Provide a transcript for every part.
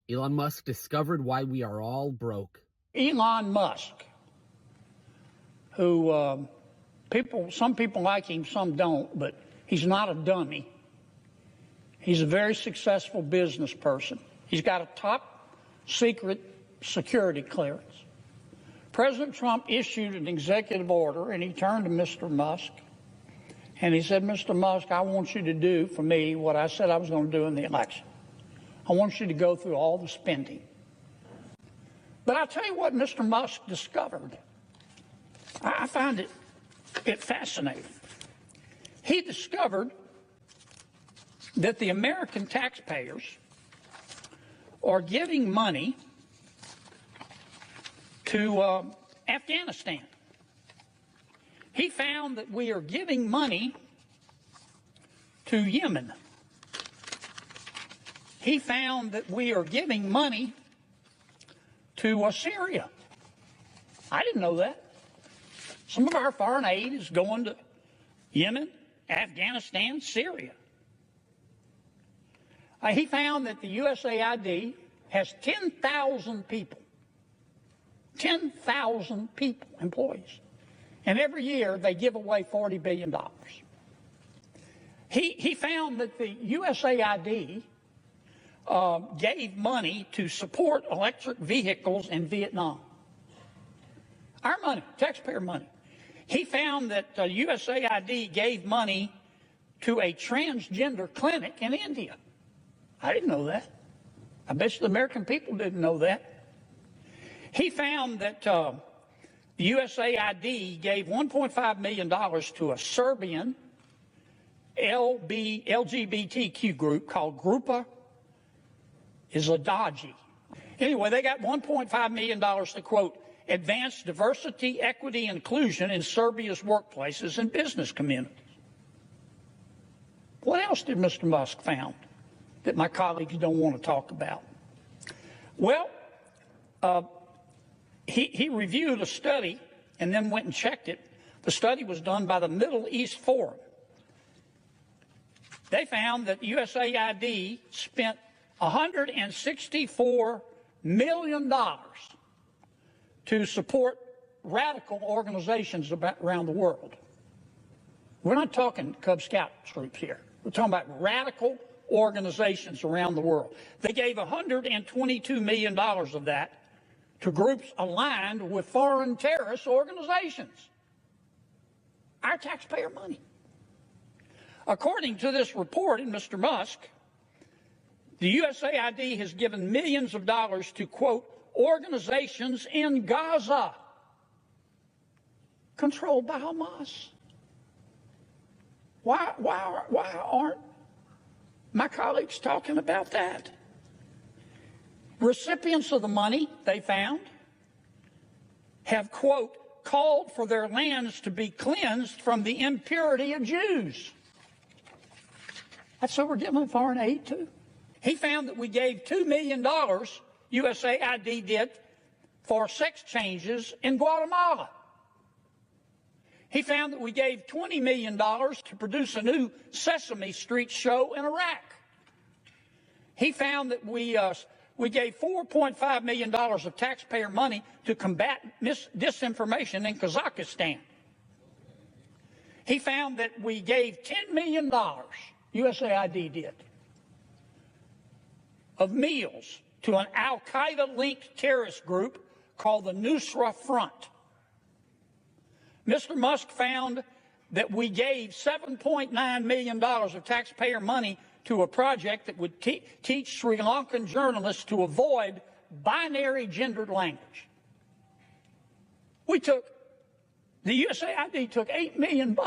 Elon Musk discovered why we are all broke. Elon Musk, who some people like him, some don't, but he's not a dummy. He's a very successful business person. He's got a top secret security clearance. President Trump issued an executive order, and he turned to Mr. Musk, and he said, Mr. Musk, I want you to do for me what I said I was going to do in the election. I want you to go through all the spending. But I'll tell you what Mr. Musk discovered. I find it fascinating. He discovered that the American taxpayers are giving money to Afghanistan. He found that we are giving money to Yemen. He found that we are giving money to Syria. I didn't know that. Some of our foreign aid is going to Yemen, Afghanistan, Syria. He found that the USAID has 10,000 people, 10,000 people, employees, and every year they give away $40 billion. He found that the USAID gave money to support electric vehicles in Vietnam. Our money, taxpayer money. He found that USAID gave money to a transgender clinic in India. I didn't know that. I bet you the American people didn't know that. He found that the USAID gave $1.5 million to a Serbian LGBTQ group called Grupa Izladaji. Anyway, they got $1.5 million to, quote, advance diversity, equity, and inclusion in Serbia's workplaces and business communities. What else did Mr. Musk found that my colleagues don't want to talk about? Well, he reviewed a study and then went and checked it. The study was done by the Middle East Forum. They found that USAID spent $164 million to support radical organizations around the world. We're not talking Cub Scout troops here. We're talking about radical organizations around the world. They gave $122 million of that to groups aligned with foreign terrorist organizations. Our taxpayer money. According to this report in Mr. Musk, the USAID has given millions of dollars to, quote, organizations in Gaza controlled by Hamas. Why aren't my colleagues talking about that? Recipients of the money, they found, have, quote, called for their lands to be cleansed from the impurity of Jews. That's what we're giving foreign aid to. He found that we gave $2 million, USAID did, for sex changes in Guatemala. He found that we gave $20 million to produce a new Sesame Street show in Iraq. He found that we gave $4.5 million of taxpayer money to combat disinformation in Kazakhstan. He found that we gave $10 million, USAID did, of meals to an al-Qaeda-linked terrorist group called the Nusra Front. Mr. Musk found that we gave $7.9 million of taxpayer money to a project that would teach Sri Lankan journalists to avoid binary gendered language. The USAID took $8 million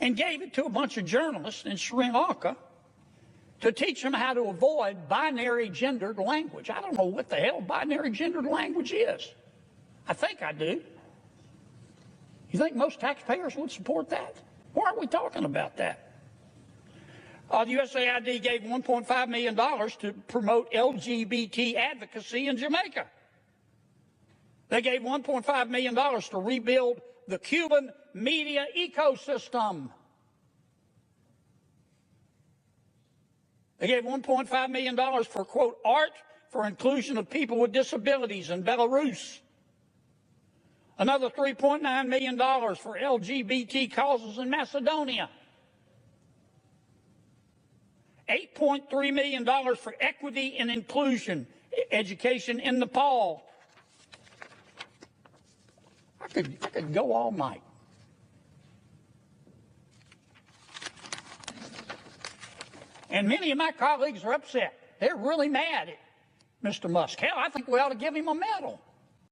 and gave it to a bunch of journalists in Sri Lanka to teach them how to avoid binary gendered language. I don't know what the hell binary gendered language is. I think I do. You think most taxpayers would support that? Why aren't we talking about that? The USAID gave $1.5 million to promote LGBT advocacy in Jamaica. They gave $1.5 million to rebuild the Cuban media ecosystem. They gave $1.5 million for, quote, art for inclusion of people with disabilities in Belarus. Another $3.9 million for LGBT causes in Macedonia. $8.3 million for equity and inclusion education in Nepal. I could go all night. And many of my colleagues are upset. They're really mad at Mr. Musk. Hell, I think we ought to give him a medal.